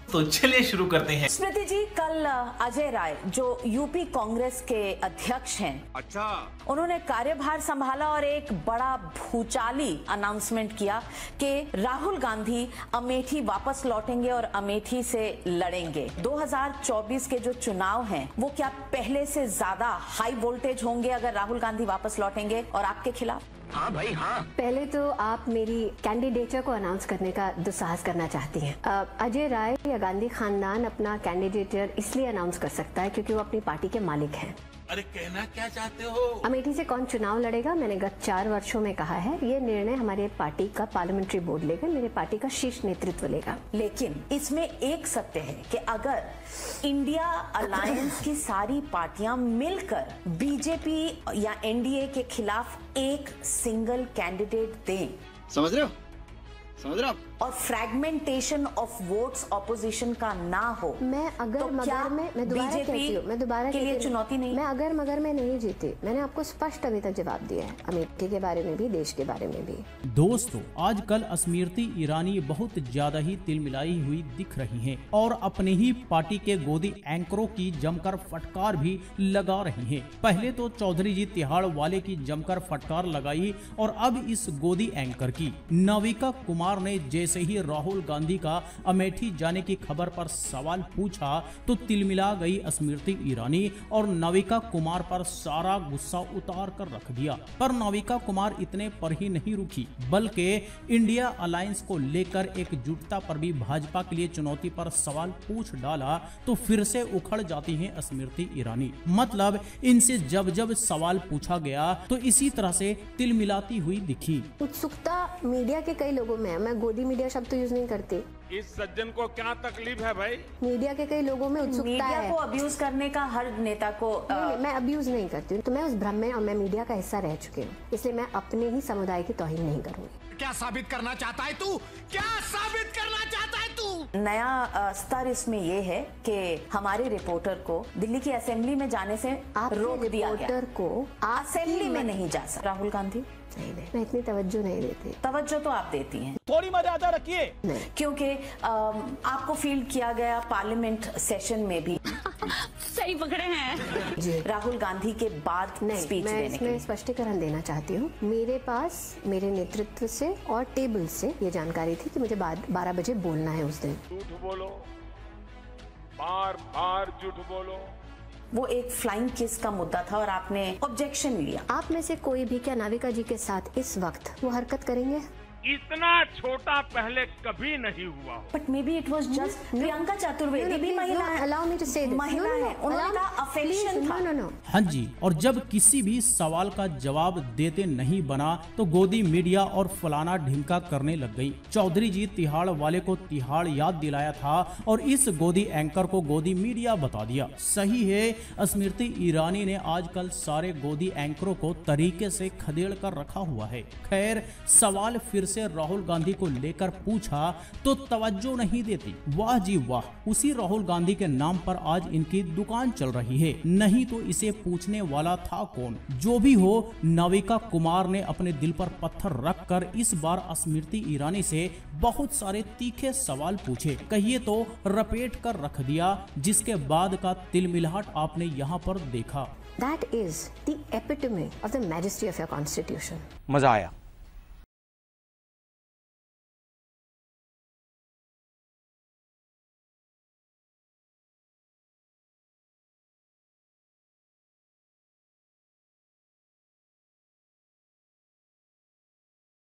तो चलिए शुरू करते हैं। स्मृति जी, कल अजय राय जो यूपी कांग्रेस के अध्यक्ष हैं, अच्छा, उन्होंने कार्यभार संभाला और एक बड़ा भूचाली अनाउंसमेंट किया कि राहुल गांधी अमेठी वापस लौटेंगे और अमेठी से लड़ेंगे। 2024 के जो चुनाव हैं वो क्या पहले से ज्यादा हाई वोल्टेज होंगे अगर राहुल गांधी वापस लौटेंगे और आपके खिलाफ? हाँ भाई हाँ। पहले तो आप मेरी कैंडिडेचर को अनाउंस करने का दुस्साहस करना चाहती हैं। अजय राय या गांधी खानदान अपना कैंडिडेचर इसलिए अनाउंस कर सकता है क्योंकि वो अपनी पार्टी के मालिक हैं। अरे कहना क्या चाहते हो? अमेठी से कौन चुनाव लड़ेगा, मैंने गत 4 वर्षों में कहा है, ये निर्णय हमारे पार्टी का पार्लियामेंट्री बोर्ड लेगा, मेरे पार्टी का शीर्ष नेतृत्व लेगा। लेकिन इसमें एक सत्य है कि अगर इंडिया अलायंस की सारी पार्टियां मिलकर बीजेपी या एनडीए के खिलाफ एक सिंगल कैंडिडेट दें, समझ रहे हो और फ्रैगमेंटेशन ऑफ वोट्स ऑपोजिशन का ना हो, मैं अगर तो मगर में मैं दोबारा कहती हूँ, मैं दोबारा के लिए चुनौती नहीं। मैं अगर मगर में नहीं जीती, मैंने आपको स्पष्ट अभी तक जवाब दिया है, अमेठी के बारे में भी, देश के बारे में भी। दोस्तों, आजकल स्मृति ईरानी बहुत ज्यादा ही तिलमिलाई हुई दिख रही हैं और अपने ही पार्टी के गोदी एंकरों की जमकर फटकार भी लगा रही हैं। पहले तो चौधरी जी तिहाड़ वाले की जमकर फटकार लगाई और अब इस गोदी एंकर की। नविका कुमार ने जैसे ही राहुल गांधी का अमेठी जाने की खबर पर सवाल पूछा तो तिलमिला गई स्मृति ईरानी और नविका कुमार पर सारा गुस्सा उतार कर रख दिया। पर नविका कुमार इतने पर ही नहीं रुकी, बल्कि इंडिया अलायंस को लेकर एकजुटता पर भी भाजपा के लिए चुनौती पर सवाल पूछ डाला तो फिर से उखड़ जाती हैं स्मृति ईरानी। मतलब इनसे जब जब सवाल पूछा गया तो इसी तरह से तिलमिलाती हुई दिखी। उत्सुकता मीडिया के कई लोगों में है, मैं गोदी मीडिया शब्द तो यूज नहीं करती। इस सज्जन को क्या तकलीफ है भाई? मीडिया के कई लोगों में उत्सुकता मीडिया है। को अब्यूज करने का हर नेता को नहीं, मैं अब्यूज नहीं करती हूँ, तो मैं उस भ्रम में और मैं मीडिया का हिस्सा रह चुकी हूँ, इसलिए मैं अपने ही समुदाय की तौहीन नहीं करूंगी। क्या साबित करना चाहता है तू? क्या साबित करना चाहता है तू? नया स्तर इसमें ये है कि हमारे रिपोर्टर को दिल्ली की असेंबली में जाने से रोक दिया गया। रिपोर्टर को असेंबली में नहीं जा सकता। राहुल गांधी नहीं, मैं इतनी तवज्जो नहीं देती। तवज्जो तो आप देती हैं, थोड़ी मर्यादा रखिए, क्योंकि आपको फील्ड किया गया पार्लियामेंट सेशन में भी। सही पकड़े हैं राहुल गांधी के बाद स्पीच मैं देने के इसमें स्पष्टीकरण देना चाहती हूँ। मेरे पास मेरे नेतृत्व से और टेबल से ये जानकारी थी कि मुझे 12 बजे बोलना है उस दिन। झूठ बोलो, बार बार झूठ बोलो। वो एक फ्लाइंग किस का मुद्दा था और आपने ऑब्जेक्शन लिया। आप में से कोई भी क्या नाविका जी के साथ इस वक्त वो हरकत करेंगे? इतना छोटा पहले कभी नहीं हुआ। But may be it was just Priyanka Chaturvedi भी महिला है, महिला है, उनका अफेक्शन था। हाँ जी, और जब किसी भी सवाल का जवाब देते नहीं बना तो गोदी मीडिया और फलाना ढिमका करने लग गई। चौधरी जी तिहाड़ वाले को तिहाड़ याद दिलाया था और इस गोदी एंकर को गोदी मीडिया बता दिया। सही है, स्मृति ईरानी ने आजकल सारे गोदी एंकरों को तरीके से खदेड़ कर रखा हुआ है। खैर, सवाल फिर से राहुल गांधी को लेकर पूछा तो तवज्जो नहीं देती। वाह जी वाह, उसी राहुल गांधी के नाम पर आज इनकी दुकान चल रही है, नहीं तो इसे पूछने वाला था कौन? जो भी हो, नविका कुमार ने अपने दिल पर पत्थर रखकर इस बार स्मृति ईरानी से बहुत सारे तीखे सवाल पूछे, कहिए तो रपेट कर रख दिया, जिसके बाद का तिलमिलाहट आपने यहाँ पर देखा। That is the epitome of the majesty of your constitution. मजा आया।